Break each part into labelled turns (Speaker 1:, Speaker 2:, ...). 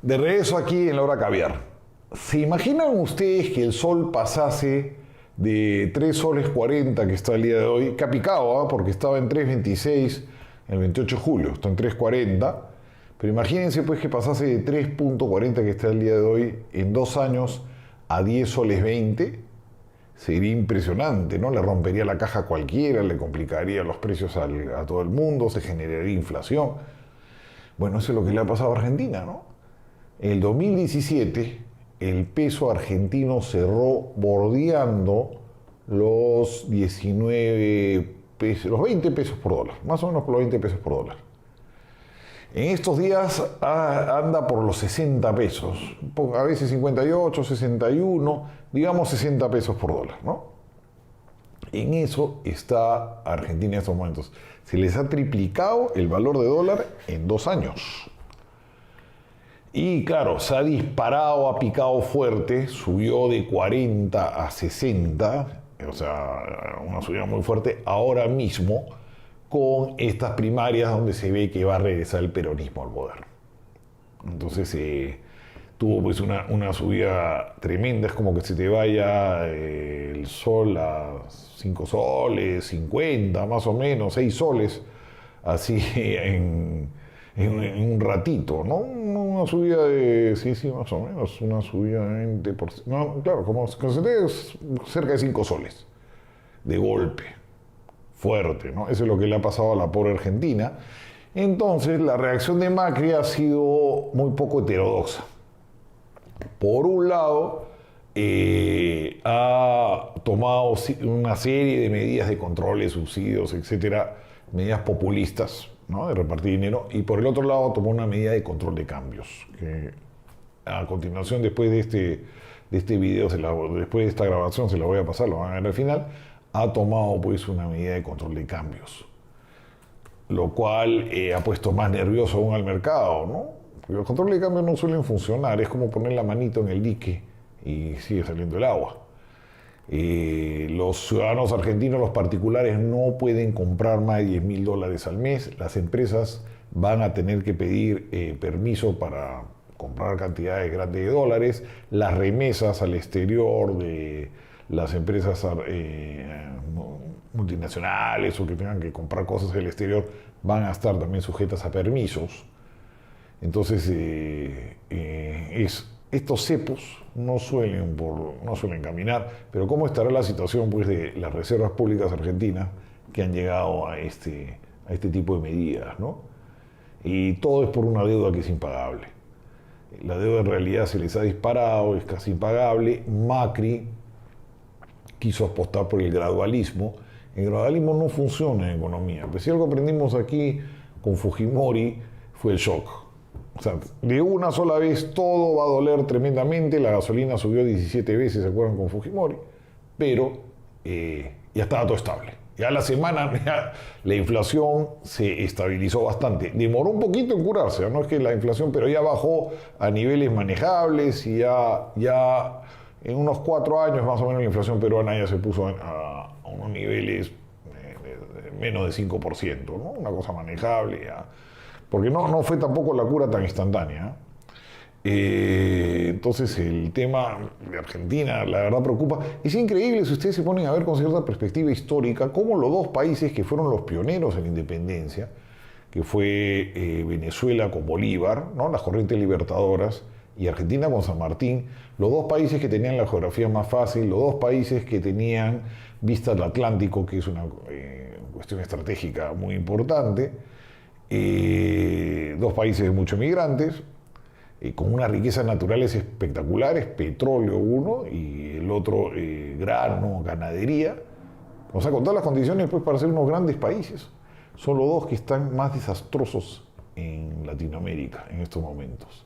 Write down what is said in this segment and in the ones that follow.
Speaker 1: De regreso aquí en la hora caviar. ¿Se imaginan ustedes que el sol pasase de 3 soles 40 que está el día de hoy, que ha picado, porque estaba en 3.26 el 28 de julio, está en 3.40, pero imagínense pues que pasase de 3.40 que está el día de hoy en 2 años a 10 soles 20? Sería impresionante, ¿no? Le rompería la caja a cualquiera, le complicaría los precios a todo el mundo, se generaría inflación. Bueno, eso es lo que le ha pasado a Argentina, ¿no? En el 2017, el peso argentino cerró bordeando los 19 pesos, los 20 pesos por dólar, más o menos por los 20 pesos por dólar. En estos días anda por los 60 pesos, a veces 58, 61, digamos 60 pesos por dólar, ¿no? En eso está Argentina en estos momentos. Se les ha triplicado el valor de dólar en 2 años. Y claro, se ha disparado, ha picado fuerte, subió de 40 a 60, o sea, una subida muy fuerte ahora mismo, con estas primarias donde se ve que va a regresar el peronismo al poder. Entonces tuvo pues una subida tremenda, es como que se te vaya el sol a 5 soles, 50 más o menos, 6 soles, así en un ratito, ¿no? Una subida de, sí, más o menos, una subida de 20%, no, claro, como se te cerca de 5 soles, de golpe, fuerte, ¿no? Eso es lo que le ha pasado a la pobre Argentina. Entonces, la reacción de Macri ha sido muy poco heterodoxa. Por un lado, ha tomado una serie de medidas de controles, subsidios, etcétera, medidas populistas, ¿no? De repartir dinero, y por el otro lado tomó una medida de control de cambios, que a continuación, después de este video, después de esta grabación, se la voy a pasar, lo van a ver al final. Ha tomado pues una medida de control de cambios, lo cual ha puesto más nervioso aún al mercado, ¿no? Porque los controles de cambios no suelen funcionar, es como poner la manito en el dique y sigue saliendo el agua. Los ciudadanos argentinos, los particulares, no pueden comprar más de $10.000 al mes. Las empresas van a tener que pedir permiso para comprar cantidades grandes de dólares. Las remesas al exterior de las empresas multinacionales o que tengan que comprar cosas del exterior van a estar también sujetas a permisos. Entonces, estos cepos no suelen caminar, pero ¿cómo estará la situación pues, de las reservas públicas argentinas que han llegado a este tipo de medidas, ¿no? Y todo es por una deuda que es impagable. La deuda en realidad se les ha disparado, es casi impagable. Macri quiso apostar por el gradualismo. El gradualismo no funciona en economía. Pues si algo aprendimos aquí con Fujimori fue el shock. O sea, de una sola vez todo va a doler tremendamente. La gasolina subió 17 veces, ¿se acuerdan? Con Fujimori. Pero ya estaba todo estable. Ya la semana ya la inflación se estabilizó bastante. Demoró un poquito en curarse, no es que la inflación, pero ya bajó a niveles manejables y ya en unos 4 años más o menos la inflación peruana ya se puso a unos niveles de menos de 5%, ¿no? Una cosa manejable ya. Porque no fue tampoco la cura tan instantánea. Entonces el tema de Argentina la verdad preocupa. Es increíble si ustedes se ponen a ver con cierta perspectiva histórica cómo los dos países que fueron los pioneros en la independencia, que fue Venezuela con Bolívar, ¿no? Las corrientes libertadoras, y Argentina con San Martín, los dos países que tenían la geografía más fácil, los dos países que tenían vista al Atlántico, que es una cuestión estratégica muy importante, dos países de muchos migrantes, con unas riquezas naturales espectaculares, petróleo uno y el otro grano, ganadería, o sea, con todas las condiciones pues, para ser unos grandes países. Son los dos que están más desastrosos en Latinoamérica en estos momentos.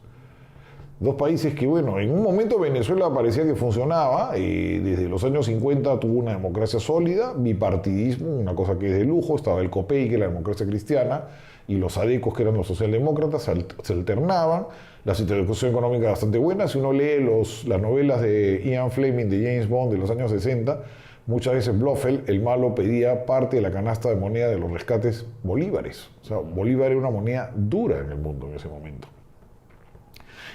Speaker 1: Dos países que, bueno, en un momento Venezuela parecía que funcionaba, desde los años 50 tuvo una democracia sólida, bipartidismo, una cosa que es de lujo, estaba el COPEI, que es la democracia cristiana, y los ADECOS, que eran los socialdemócratas, se alternaban, la situación económica bastante buena. Si uno lee las novelas de Ian Fleming, de James Bond, de los años 60, muchas veces Blofeld, el malo, pedía parte de la canasta de moneda de los rescates bolívares. O sea, Bolívar era una moneda dura en el mundo en ese momento.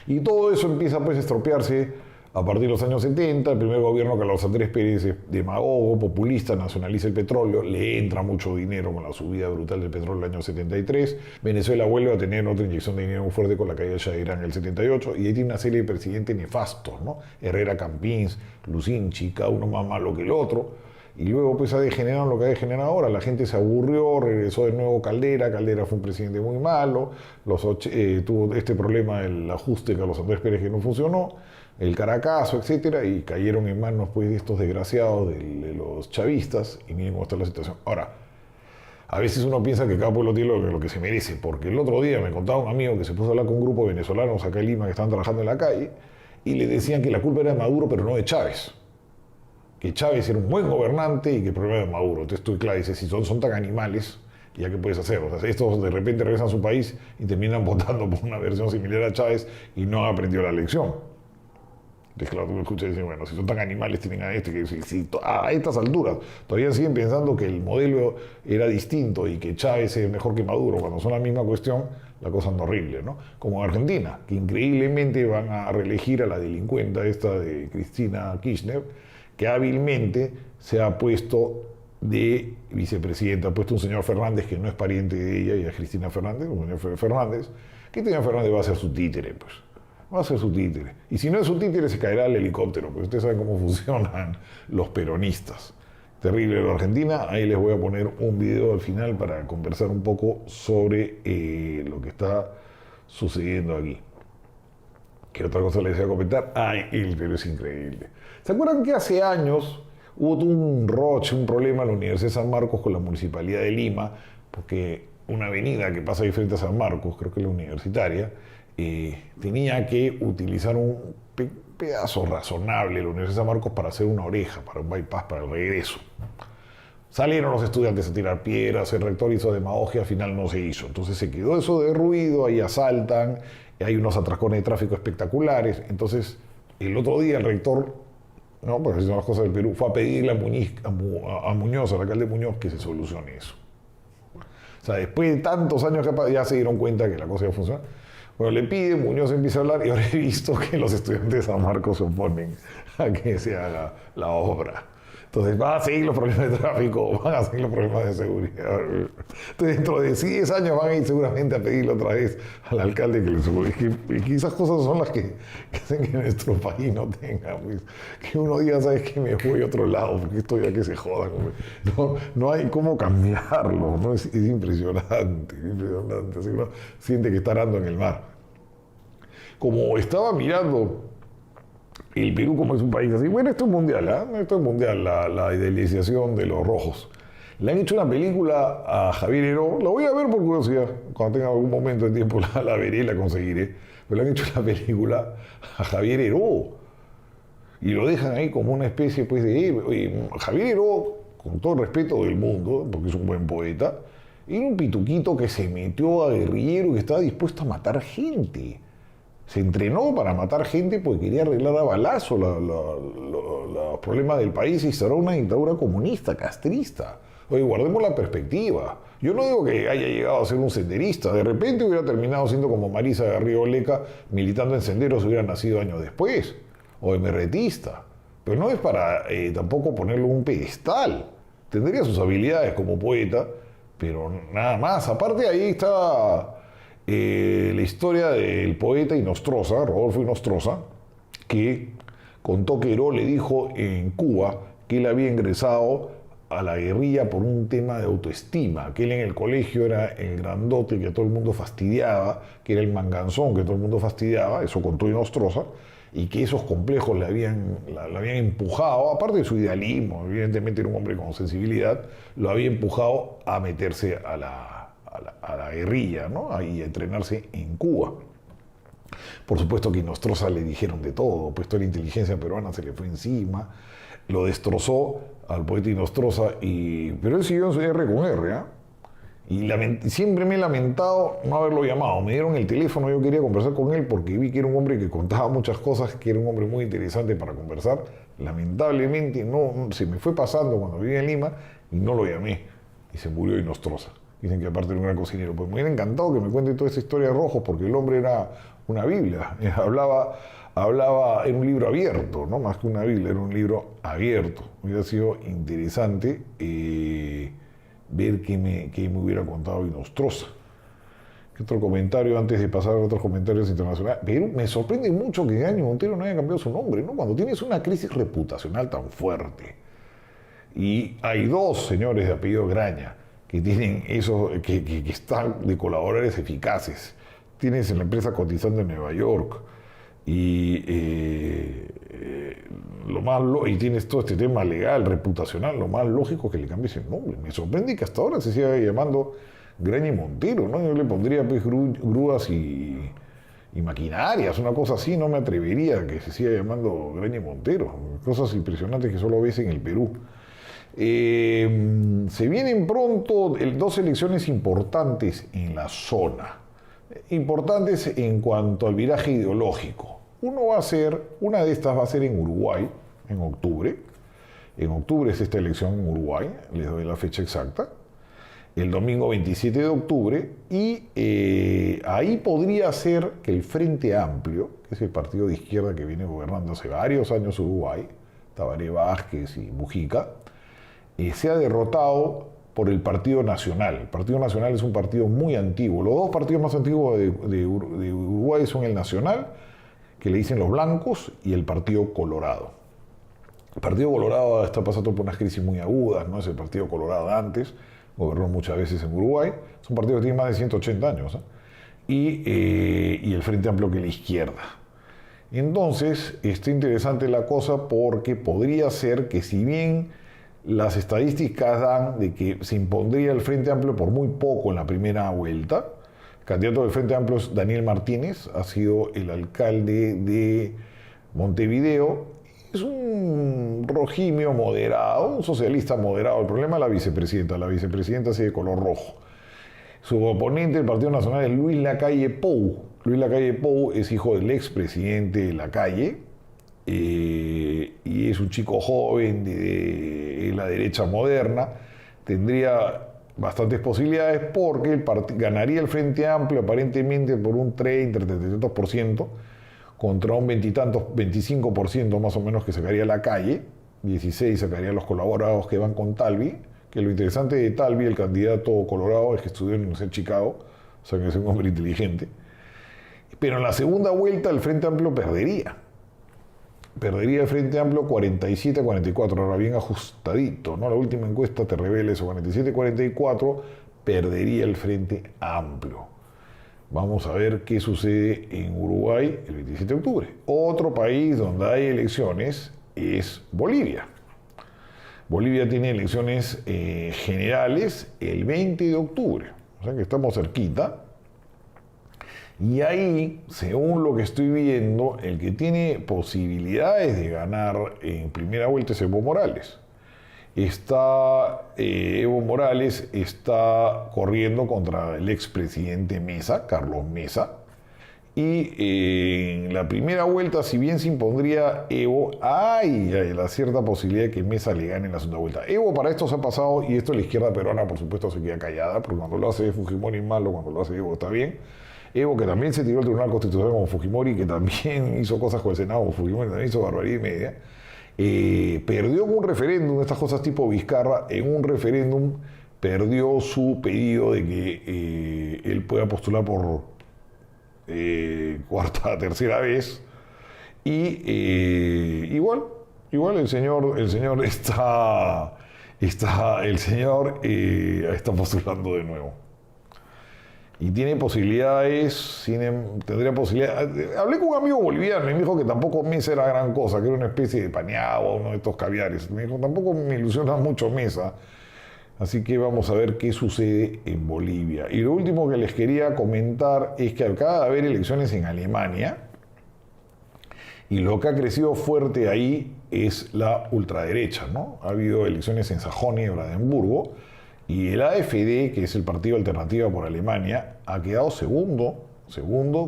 Speaker 1: Y todo eso empieza pues a estropearse a partir de los años 70. El primer gobierno, Carlos Andrés Pérez, demagogo, populista, nacionaliza el petróleo, le entra mucho dinero con la subida brutal del petróleo en el año 73. Venezuela vuelve a tener otra inyección de dinero muy fuerte con la caída de Shah de Irán en el 78, y ahí tiene una serie de presidentes nefastos, ¿no? Herrera Campins, Lucinchi, cada uno más malo que el otro. Y luego pues ha degenerado lo que ha degenerado ahora. La gente se aburrió, regresó de nuevo Caldera. Caldera fue un presidente muy malo. Tuvo este problema del ajuste de Carlos Andrés Pérez que no funcionó. El Caracazo, etcétera. Y cayeron en manos pues de estos desgraciados de los chavistas. Y miren cómo está la situación. Ahora, a veces uno piensa que cada pueblo tiene lo que se merece. Porque el otro día me contaba un amigo que se puso a hablar con un grupo de venezolanos acá en Lima que estaban trabajando en la calle. Y le decían que la culpa era de Maduro, pero no de Chávez. Que Chávez era un buen gobernante y que el problema de Maduro. Entonces tú, claro, dices, si son tan animales, ¿ya qué puedes hacer? O sea, estos de repente regresan a su país y terminan votando por una versión similar a Chávez y no han aprendido la lección. Entonces, claro, tú me escuchas y dices, bueno, si son tan animales, tienen a este, que a estas alturas todavía siguen pensando que el modelo era distinto y que Chávez es mejor que Maduro, cuando son la misma cuestión, la cosa anda horrible, ¿no? Como en Argentina, que increíblemente van a reelegir a la delincuenta esta de Cristina Kirchner, que hábilmente se ha puesto de vicepresidenta, ha puesto un señor Fernández que no es pariente de ella, y es Cristina Fernández, un señor Fernández, que este señor Fernández va a ser su títere, pues. Va a ser su títere. Y si no es su títere, se caerá el helicóptero, porque ustedes saben cómo funcionan los peronistas. Terrible lo de Argentina. Ahí les voy a poner un video al final para conversar un poco sobre lo que está sucediendo aquí. ¿Qué otra cosa les voy a comentar? Ay, el Perú es increíble. ¿Se acuerdan que hace años hubo un roche, un problema en la Universidad de San Marcos con la Municipalidad de Lima? Porque una avenida que pasa de frente a San Marcos, creo que es la Universitaria, tenía que utilizar un pedazo razonable de la Universidad de San Marcos para hacer una oreja, para un bypass, para el regreso. Salieron los estudiantes a tirar piedras, el rector hizo demagogia, al final no se hizo. Entonces se quedó eso de ruido, ahí asaltan, hay unos atracones de tráfico espectaculares. Entonces, el otro día el rector, no, porque así son las cosas del Perú, fue a pedirle a Muñoz, al alcalde Muñoz, que se solucione eso. O sea, después de tantos años que ya se dieron cuenta que la cosa iba a funcionar. Bueno, le pide, Muñoz empieza a hablar y ahora he visto que los estudiantes de San Marcos se oponen a que se haga la obra. Entonces van a seguir los problemas de tráfico, van a seguir los problemas de seguridad. Entonces dentro de 10 años van a ir seguramente a pedirle otra vez al alcalde que le suba. Y esas cosas son las que hacen que nuestro país no tenga, pues, que uno diga, ¿sabes qué? Me voy a otro lado, porque esto ya que se jodan. No hay cómo cambiarlo, ¿no? Es impresionante, impresionante. Así uno siente que está arando en el mar. Como estaba mirando el Perú, como es un país así, bueno, esto es mundial, ¿eh? Esto es mundial, la idealización de los rojos. Le han hecho una película a Javier Heró, la voy a ver por curiosidad, cuando tenga algún momento de tiempo la veré, la conseguiré, pero le han hecho una película a Javier Heró y lo dejan ahí como una especie pues de héroe. Oye, Javier Heró, con todo el respeto del mundo, porque es un buen poeta, era un pituquito que se metió a guerrillero y que estaba dispuesto a matar gente. Se entrenó para matar gente porque quería arreglar a balazo los problemas del país y instaurar una dictadura comunista, castrista. Oye, guardemos la perspectiva. Yo no digo que haya llegado a ser un senderista. De repente hubiera terminado siendo como Marisa Garrido Leca, militando en senderos, hubiera nacido años después. O emerretista. Pero no es para tampoco ponerlo en un pedestal. Tendría sus habilidades como poeta, pero nada más. Aparte ahí está la historia del poeta Inostroza, Rodolfo Inostroza, que contó que Heró le dijo en Cuba que él había ingresado a la guerrilla por un tema de autoestima, que él en el colegio era el grandote que todo el mundo fastidiaba, que era el manganzón que todo el mundo fastidiaba, eso contó Inostroza, y que esos complejos le habían empujado, aparte de su idealismo, evidentemente era un hombre con sensibilidad, lo había empujado a meterse a la guerrilla, ¿no? Y a entrenarse en Cuba. Por supuesto que a Inostroza le dijeron de todo, pues toda la inteligencia peruana se le fue encima, lo destrozó al poeta Inostroza, pero él siguió en su R con R, ¿eh? Y siempre me he lamentado no haberlo llamado. Me dieron el teléfono, yo quería conversar con él porque vi que era un hombre que contaba muchas cosas, que era un hombre muy interesante para conversar. Lamentablemente no se me fue pasando cuando vivía en Lima y no lo llamé. Y se murió Inostroza. Dicen que aparte era un gran cocinero. Pues me hubiera encantado que me cuente toda esa historia de Rojos, porque el hombre era una Biblia. Hablaba en un libro abierto, no más que una Biblia, era un libro abierto. Hubiera sido interesante ver qué me hubiera contado Inostroza. ¿Qué otro comentario antes de pasar a otros comentarios internacionales? Pero me sorprende mucho que Graña Montero no haya cambiado su nombre, ¿no? Cuando tienes una crisis reputacional tan fuerte. Y hay dos señores de apellido Graña que tienen eso, que están de colaboradores eficaces. Tienes en la empresa cotizando en Nueva York y y tienes todo este tema legal, reputacional, lo más lógico es que le cambies el nombre. Me sorprende que hasta ahora se siga llamando Graña Montero, ¿no? Yo le pondría pues grúas y maquinarias, una cosa así, no me atrevería a que se siga llamando Graña Montero. Cosas impresionantes que solo ves en el Perú. Se vienen pronto dos elecciones importantes en la zona. Importantes en cuanto al viraje ideológico. Una de estas va a ser en Uruguay, en octubre. En octubre es esta elección en Uruguay, les doy la fecha exacta. El domingo 27 de octubre, y ahí podría ser que el Frente Amplio, que es el partido de izquierda que viene gobernando hace varios años Uruguay, Tabaré Vázquez y Mujica, sea derrotado por el Partido Nacional. El Partido Nacional es un partido muy antiguo. Los dos partidos más antiguos de Uruguay son el Nacional, que le dicen los blancos, y el Partido Colorado. El Partido Colorado está pasando por unas crisis muy agudas, ¿no? Es el Partido Colorado de antes, gobernó muchas veces en Uruguay. Es un partido que tiene más de 180 años, ¿eh? Y el Frente Amplio, que es la izquierda. Entonces, está interesante la cosa porque podría ser que, si bien las estadísticas dan de que se impondría el Frente Amplio por muy poco en la primera vuelta, el candidato del Frente Amplio es Daniel Martínez, ha sido el alcalde de Montevideo. Es un rojimio moderado, un socialista moderado. El problema es la vicepresidenta es de color rojo. Su oponente del Partido Nacional es Luis Lacalle Pou. Luis Lacalle Pou es hijo del expresidente Lacalle, y es un chico joven de la derecha moderna. Tendría bastantes posibilidades porque ganaría el Frente Amplio aparentemente por un 30-32%, contra un 25% más o menos que sacaría Lacalle, 16% sacaría los colaborados que van con Talvi, que lo interesante de Talvi, el candidato colorado, es que estudió en la Universidad de Chicago, o sea que es un hombre inteligente. Pero en la segunda vuelta el Frente Amplio perdería. Perdería el Frente Amplio 47-44, ahora bien ajustadito, ¿no? La última encuesta te revela eso, 47-44, perdería el Frente Amplio. Vamos a ver qué sucede en Uruguay el 27 de octubre. Otro país donde hay elecciones es Bolivia. Bolivia tiene elecciones generales el 20 de octubre, o sea que estamos cerquita. Y ahí, según lo que estoy viendo, el que tiene posibilidades de ganar en primera vuelta es Evo Morales. Evo Morales está corriendo contra el expresidente Mesa, Carlos Mesa. Y en la primera vuelta, si bien se impondría Evo, hay la cierta posibilidad de que Mesa le gane en la segunda vuelta. Evo para esto se ha pasado, y esto la izquierda peruana por supuesto se queda callada, porque cuando lo hace Fujimori es malo, cuando lo hace Evo está bien. Evo, que también se tiró al Tribunal Constitucional como Fujimori, que también hizo cosas con el Senado como Fujimori, también hizo barbaridad y media, perdió en un referéndum, estas cosas tipo Vizcarra, en un referéndum perdió su pedido de que él pueda postular por tercera vez, y igual el señor está postulando de nuevo. Y tiene posibilidades, tendría posibilidades. Hablé con un amigo boliviano y me dijo que tampoco Mesa era gran cosa, que era una especie de pañado, uno de estos caviares. Me dijo, tampoco me ilusiona mucho Mesa. Así que vamos a ver qué sucede en Bolivia. Y lo último que les quería comentar es que acaba de haber elecciones en Alemania, y lo que ha crecido fuerte ahí es la ultraderecha, ¿no? Ha habido elecciones en Sajonia y Brandenburgo, y el AfD, que es el partido Alternativa por Alemania, ha quedado segundo,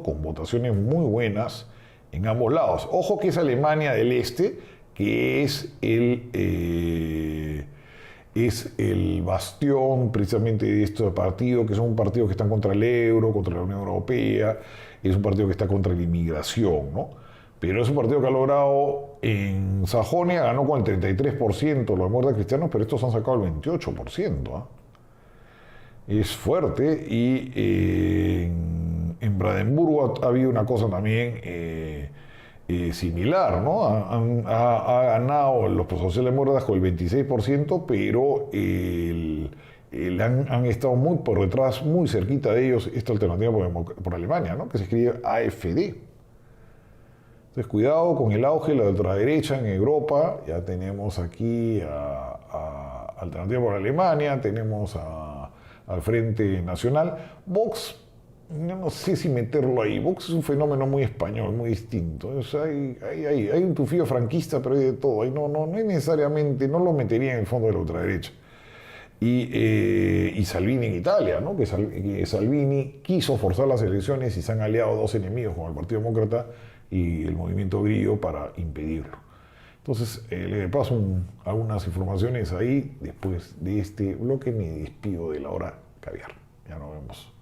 Speaker 1: con votaciones muy buenas en ambos lados. Ojo que es Alemania del Este, que es es el bastión precisamente de estos partidos, que son partidos que están contra el euro, contra la Unión Europea, es un partido que está contra la inmigración, ¿no? Pero es un partido que ha logrado, en Sajonia ganó con el 33% los demócratas cristianos, pero estos han sacado el 28%, ¿ah? Es fuerte, y en Brandenburgo ha habido una cosa también similar, ¿no? Ha ganado los socialdemócratas con el 26%, pero han estado muy por detrás, muy cerquita de ellos, esta alternativa por Alemania, ¿no? Que se escribe AfD. Entonces, cuidado con el auge de la ultraderecha en Europa. Ya tenemos aquí a Alternativa por Alemania, tenemos al Frente Nacional. Vox, yo no sé si meterlo ahí. Vox es un fenómeno muy español, muy distinto. O sea, hay un tufillo franquista, pero hay de todo. Ahí no es necesariamente, no lo metería en el fondo de la ultraderecha. Y Salvini en Italia, ¿no? Que Salvini quiso forzar las elecciones y se han aliado dos enemigos con el Partido Demócrata y el Movimiento Grillo para impedirlo. Entonces, le paso algunas informaciones ahí. Después de este bloque me despido de la hora caviar. Ya nos vemos,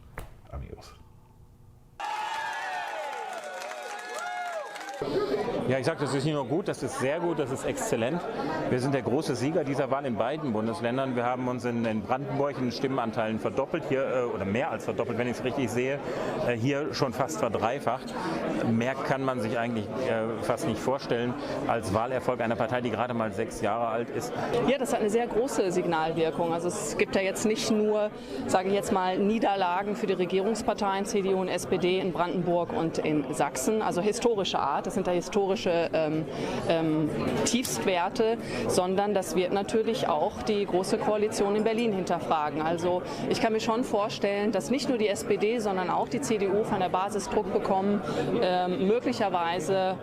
Speaker 1: amigos.
Speaker 2: Ja, ich sage, das ist nicht nur gut, das ist sehr gut, das ist exzellent. Wir sind der große Sieger dieser Wahl in beiden Bundesländern. Wir haben uns in Brandenburg in Stimmenanteilen verdoppelt, hier, oder mehr als verdoppelt, wenn ich es richtig sehe, hier schon fast verdreifacht. Mehr kann man sich eigentlich fast nicht vorstellen als Wahlerfolg einer Partei, die gerade mal 6 Jahre alt ist.
Speaker 3: Ja, das hat eine sehr große Signalwirkung. Also es gibt ja jetzt nicht nur, sage ich jetzt mal, Niederlagen für die Regierungsparteien CDU und SPD in Brandenburg und in Sachsen, also historische Art. Das sind da historische Tiefstwerte, sondern das wird natürlich auch die Große Koalition in Berlin hinterfragen. Also ich kann mir schon vorstellen, dass nicht nur die SPD, sondern auch die CDU von der Basis Druck bekommen, möglicherweise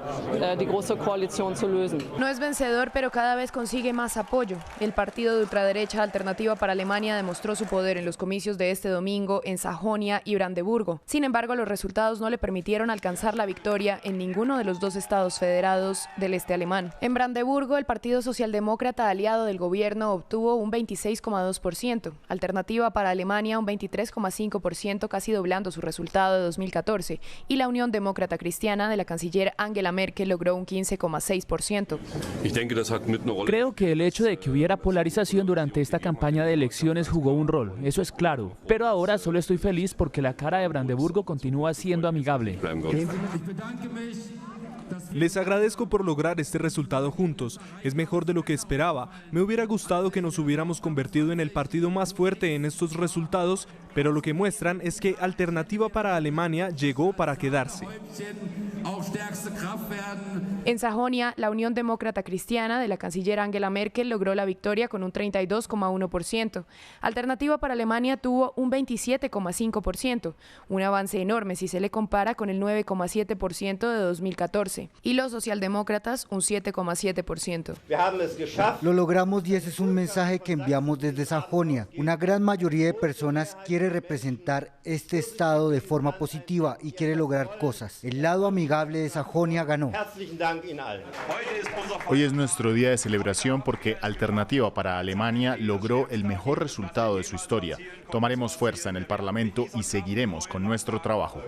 Speaker 3: die Große Koalition zu lösen.
Speaker 4: No es vencedor, pero cada vez consigue más apoyo. El partido de ultraderecha Alternativa para Alemania demostró su poder en los comicios de este domingo en Sajonia y Brandeburgo. Sin embargo, los resultados no le permitieron alcanzar la victoria en ninguno de los dos estados federados del este alemán. En Brandeburgo, el Partido Socialdemócrata aliado del gobierno obtuvo un 26,2%, Alternativa para Alemania un 23,5%, casi doblando su resultado de 2014, y la Unión Demócrata Cristiana de la canciller Angela Merkel logró un 15,6%.
Speaker 5: Creo que el hecho de que hubiera polarización durante esta campaña de elecciones jugó un rol, eso es claro, pero ahora solo estoy feliz porque la cara de Brandeburgo continúa siendo amigable.
Speaker 6: Les agradezco por lograr este resultado juntos. Es mejor de lo que esperaba. Me hubiera gustado que nos hubiéramos convertido en el partido más fuerte en estos resultados, pero lo que muestran es que Alternativa para Alemania llegó para quedarse.
Speaker 4: En Sajonia, la Unión Demócrata Cristiana de la canciller Angela Merkel logró la victoria con un 32,1%. Alternativa para Alemania tuvo un 27,5%, un avance enorme si se le compara con el 9,7% de 2014. Y los socialdemócratas un 7,7%.
Speaker 7: Lo logramos y ese es un mensaje que enviamos desde Sajonia. Una gran mayoría de personas quiere representar este estado de forma positiva y quiere lograr cosas. El lado amigable de Sajonia ganó.
Speaker 8: Hoy es nuestro día de celebración porque Alternativa para Alemania logró el mejor resultado de su historia. Tomaremos fuerza en el Parlamento y seguiremos con nuestro trabajo.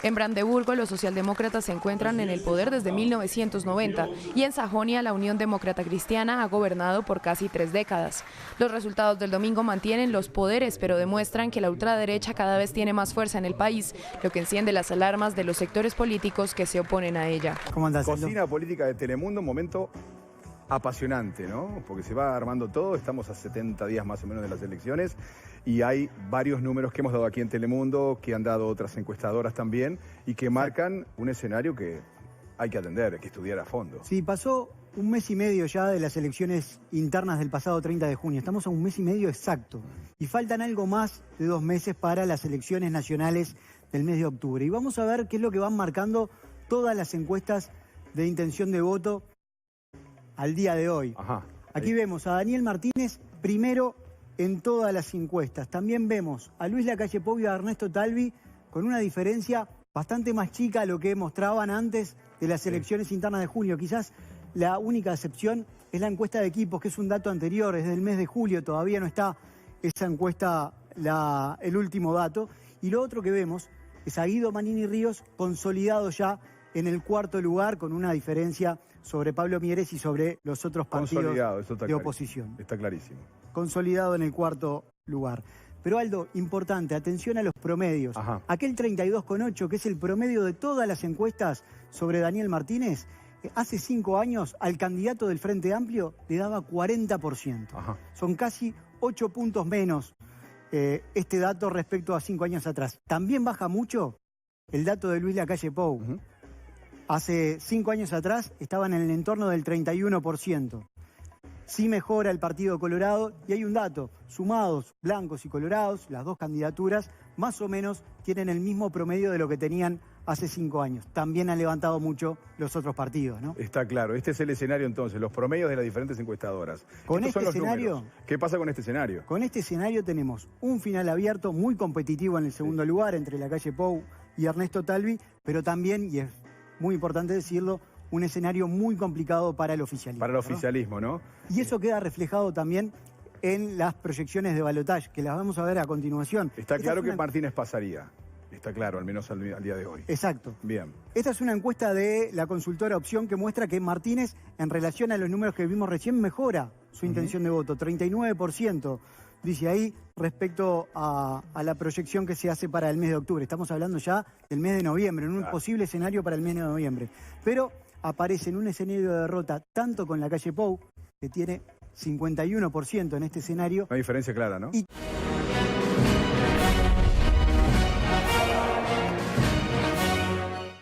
Speaker 4: En Brandeburgo, los socialdemócratas se encuentran en el poder desde 1990 y en Sajonia la Unión Demócrata Cristiana ha gobernado por casi 3 décadas. Los resultados del domingo mantienen los poderes, pero demuestran que la ultraderecha cada vez tiene más fuerza en el país, lo que enciende las alarmas de los sectores políticos que se oponen a ella.
Speaker 9: Cocina política de Telemundo, un momento apasionante, ¿no? Porque se va armando todo, estamos a 70 días más o menos de las elecciones y hay varios números que hemos dado aquí en Telemundo, que han dado otras encuestadoras también y que marcan un escenario que hay que atender, hay que estudiar a fondo.
Speaker 10: Sí, pasó un mes y medio ya de las elecciones internas del pasado 30 de junio, estamos a un mes y medio exacto y faltan algo más de 2 meses para las elecciones nacionales del mes de octubre y vamos a ver qué es lo que van marcando todas las encuestas de intención de voto al día de hoy. Aquí vemos a Daniel Martínez primero en todas las encuestas. También vemos a Luis Lacalle Pou y a Ernesto Talvi con una diferencia bastante más chica a lo que mostraban antes de las elecciones internas de junio. Quizás la única excepción es la encuesta de equipos, que es un dato anterior, es del mes de julio, todavía no está esa encuesta, el último dato. Y lo otro que vemos es a Guido Manini Ríos consolidado ya en el cuarto lugar, con una diferencia sobre Pablo Mieres y sobre los otros partidos de oposición.
Speaker 9: Está clarísimo.
Speaker 10: Consolidado en el cuarto lugar. Pero Aldo, importante, atención a los promedios.
Speaker 9: Ajá.
Speaker 10: Aquel 32,8, que es el promedio de todas las encuestas sobre Daniel Martínez, hace 5 años al candidato del Frente Amplio le daba 40%.
Speaker 9: Ajá.
Speaker 10: Son casi 8 puntos menos este dato respecto a 5 años atrás. También baja mucho el dato de Luis Lacalle Pou. Hace 5 años atrás estaban en el entorno del 31%. Sí mejora el Partido Colorado y hay un dato, sumados blancos y colorados, las dos candidaturas más o menos tienen el mismo promedio de lo que tenían hace 5 años. También han levantado mucho los otros partidos, ¿no?
Speaker 9: Está claro, este es el escenario entonces, los promedios de las diferentes encuestadoras.
Speaker 10: Con
Speaker 9: Estos
Speaker 10: este
Speaker 9: son los
Speaker 10: escenario,
Speaker 9: números. ¿Qué pasa con este escenario?
Speaker 10: Con este escenario tenemos un final abierto muy competitivo en el segundo lugar entre Lacalle Pou y Ernesto Talvi, pero también, y es muy importante decirlo, un escenario muy complicado para el oficialismo.
Speaker 9: Para el oficialismo, ¿no?
Speaker 10: Y eso queda reflejado también en las proyecciones de balotaje, que las vamos a ver a continuación.
Speaker 9: Está claro que Martínez pasaría. Está claro, al menos al día de hoy.
Speaker 10: Exacto.
Speaker 9: Bien.
Speaker 10: Esta es una encuesta de la consultora Opción que muestra que Martínez, en relación a los números que vimos recién, mejora su intención de voto. 39%, dice ahí, respecto a la proyección que se hace para el mes de octubre. Estamos hablando ya del mes de noviembre, en un posible escenario para el mes de noviembre. Pero aparece en un escenario de derrota tanto con Lacalle Pou, que tiene 51% en este escenario.
Speaker 9: Una diferencia clara, ¿no?
Speaker 10: Y